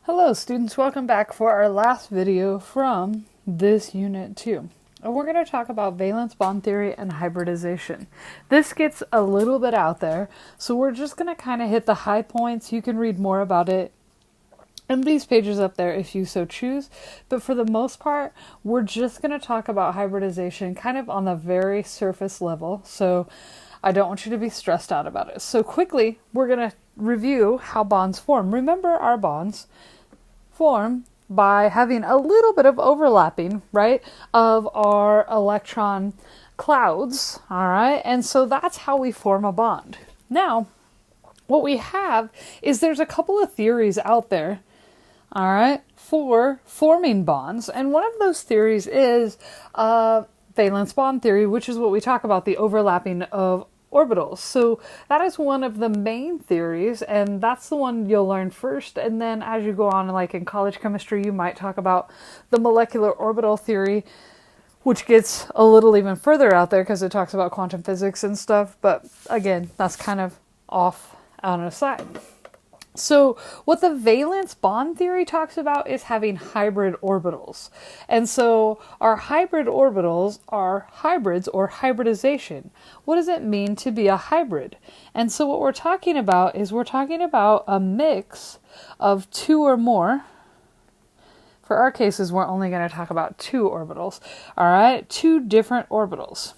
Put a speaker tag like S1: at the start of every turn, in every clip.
S1: Hello students, welcome back for our last video from this unit 2. And we're going to talk about valence bond theory and hybridization. This gets a little bit out there, so we're just going to kind of hit the high points. You can read more about it in these pages up there if you so choose, but for the most part, we're just going to talk about hybridization kind of on the very surface level, so I don't want you to be stressed out about it. So quickly, we're going to review how bonds form. Remember, our bonds form by having a little bit of overlapping, right, of our electron clouds, all right? And so that's how we form a bond. Now, what we have is there's a couple of theories out there, all right, for forming bonds. And one of those theories is valence bond theory, which is what we talk about, the overlapping of orbitals. So that is one of the main theories, and that's the one you'll learn first. And then as you go on, like in college chemistry, you might talk about the molecular orbital theory, which gets a little even further out there because it talks about quantum physics and stuff. But again, that's kind of off on a side. So what the valence bond theory talks about is having hybrid orbitals. And so our hybrid orbitals are hybrids or hybridization. What does it mean to be a hybrid? And so what we're talking about is we're talking about a mix of two or more. For our cases, we're only going to talk about two orbitals. All right, two different orbitals.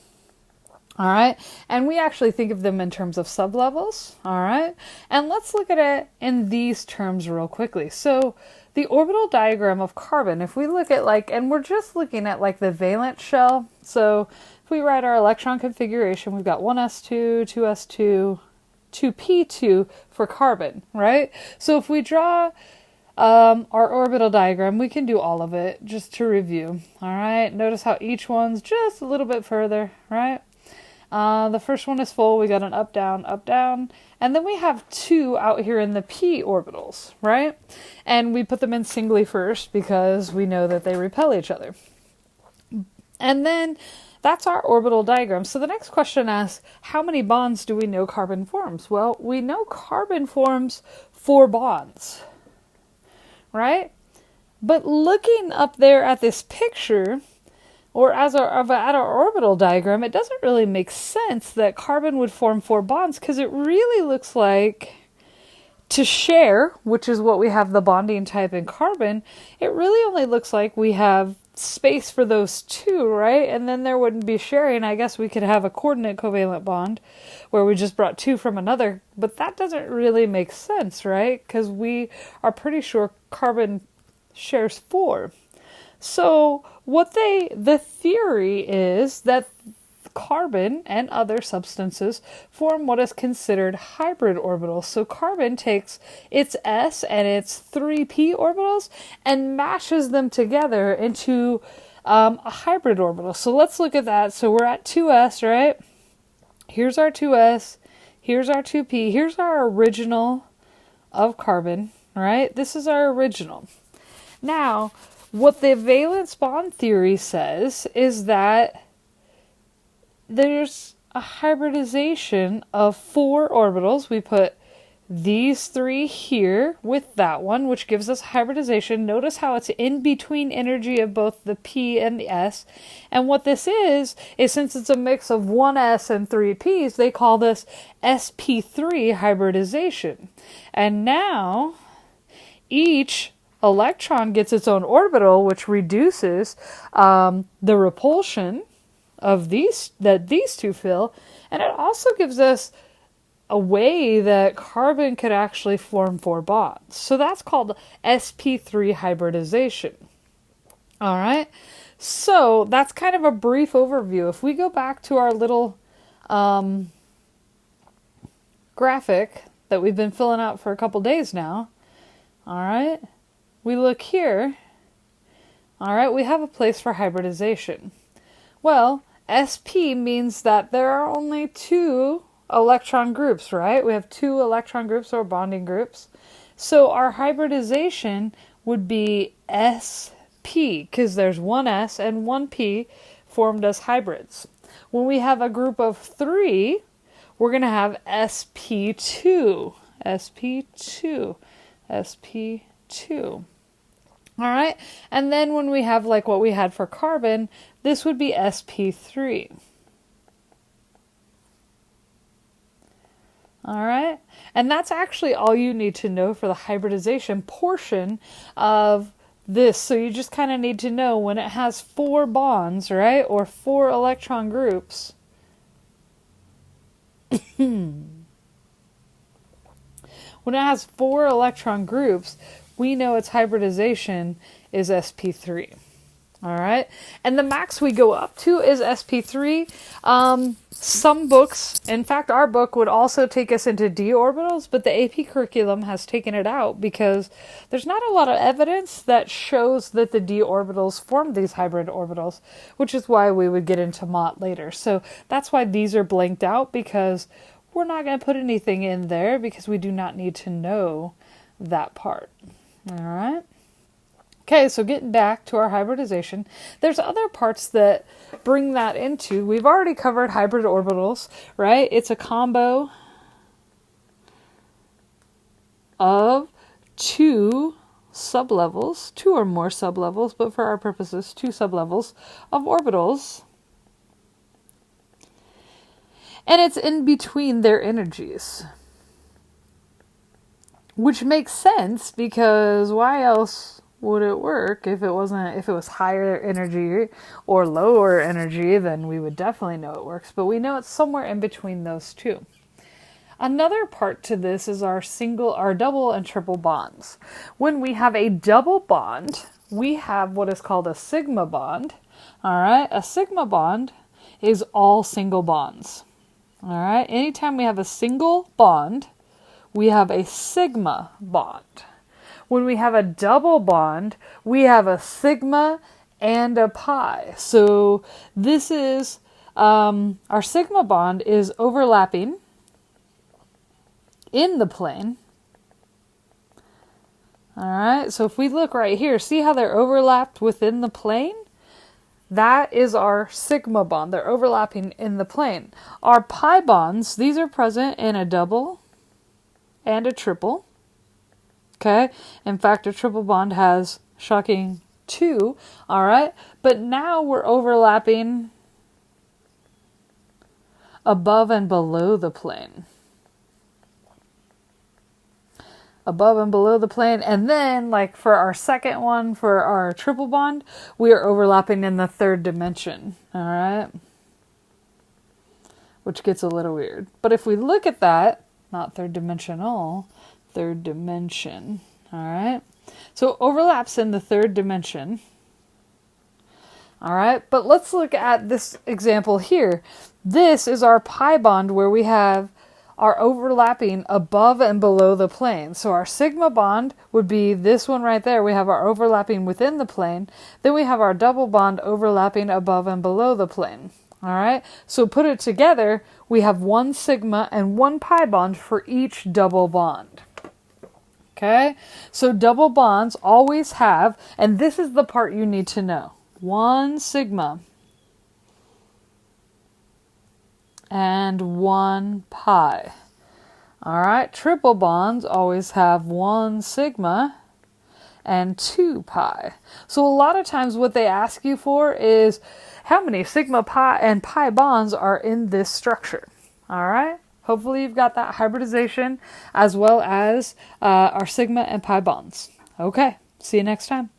S1: All right, and we actually think of them in terms of sublevels, all right? And let's look at it in these terms real quickly. So the orbital diagram of carbon, if we look at and we're just looking at the valence shell. So if we write our electron configuration, we've got 1s2, 2s2, 2p2 for carbon, right? So if we draw our orbital diagram, we can do all of it just to review, all right? Notice how each one's just a little bit further, right? The first one is full. We got an up, down, and then we have two out here in the p orbitals, right? And we put them in singly first because we know that they repel each other. And then that's our orbital diagram. So the next question asks, how many bonds do we know carbon forms? Well, we know carbon forms 4 bonds, right? But looking up there at this picture, or at our orbital diagram, it doesn't really make sense that carbon would form 4 bonds because it really looks like to share, which is what we have the bonding type in carbon, it really only looks like we have space for those 2, right? And then there wouldn't be sharing. I guess we could have a coordinate covalent bond where we just brought 2 from another, but that doesn't really make sense, right? Because we are pretty sure carbon shares 4. So the theory is that carbon and other substances form what is considered hybrid orbitals. So carbon takes its s and its 3p orbitals and mashes them together into a hybrid orbital. So let's look at that. So we're at 2s, right? Here's our 2s. Here's our 2p. Here's our original of carbon, right? This is our original. Now, what the valence bond theory says is that there's a hybridization of 4 orbitals. We put these 3 here with that one, which gives us hybridization. Notice how it's in between energy of both the p and the s. And what this is since it's a mix of 1s and 3 p's, they call this sp3 hybridization. And now each electron gets its own orbital, which reduces the repulsion of these 2 fill, and it also gives us a way that carbon could actually form 4 bonds. So that's called sp3 hybridization. All right, so that's kind of a brief overview. If we go back to our little graphic that we've been filling out for a couple days now, all right, we look here, all right, we have a place for hybridization. Well, sp means that there are only 2 electron groups, right? We have 2 electron groups or bonding groups. So our hybridization would be sp, because there's 1s and 1p formed as hybrids. When we have a group of 3, we're going to have sp2, sp2, sp2. 2. All right. And then when we have like what we had for carbon, this would be sp3. All right. And that's actually all you need to know for the hybridization portion of this. So you just kind of need to know when it has 4 bonds, right? Or 4 electron groups. When it has 4 electron groups, we know its hybridization is sp3. All right. And the max we go up to is sp3. Some books, in fact, our book would also take us into d orbitals, but the AP curriculum has taken it out because there's not a lot of evidence that shows that the d orbitals form these hybrid orbitals, which is why we would get into MOT later. So that's why these are blanked out, because we're not going to put anything in there because we do not need to know that part. All right. Okay, so getting back to our hybridization, there's other parts that bring that into. We've already covered hybrid orbitals, right? It's a combo of 2 sublevels, 2 or more sublevels, but for our purposes, 2 sublevels of orbitals. And it's in between their energies. Which makes sense, because why else would it work if it was higher energy or lower energy? Then we would definitely know it works, but we know it's somewhere in between those two. Another part to this is our double and triple bonds. When we have a double bond, we have what is called a sigma bond. All right, a sigma bond is all single bonds. All right, anytime we have a single bond, we have a sigma bond. When we have a double bond, we have a sigma and a pi. So this is, our sigma bond is overlapping in the plane. All right, so if we look right here, see how they're overlapped within the plane? That is our sigma bond. They're overlapping in the plane. Our pi bonds, these are present in a double and a triple. Okay, in fact, a triple bond has, shocking, 2. All right, but now we're overlapping above and below the plane. Above and below the plane. And then, like for our second one, for our triple bond, we are overlapping in the 3rd dimension. All right, which gets a little weird. But if we look at that, not 3rd dimensional, 3rd dimension. All right, so overlaps in the 3rd dimension. All right, but let's look at this example here. This is our pi bond where we have our overlapping above and below the plane. So our sigma bond would be this one right there. We have our overlapping within the plane. Then we have our double bond overlapping above and below the plane. All right, so put it together, we have 1 sigma and 1 pi bond for each double bond. Okay, so double bonds always have, and this is the part you need to know, 1 sigma and 1 pi. All right, triple bonds always have 1 sigma and 2 pi. So a lot of times what they ask you for is how many sigma, pi, and pi bonds are in this structure. All right, hopefully you've got that hybridization as well as our sigma and pi bonds. Okay, see you next time.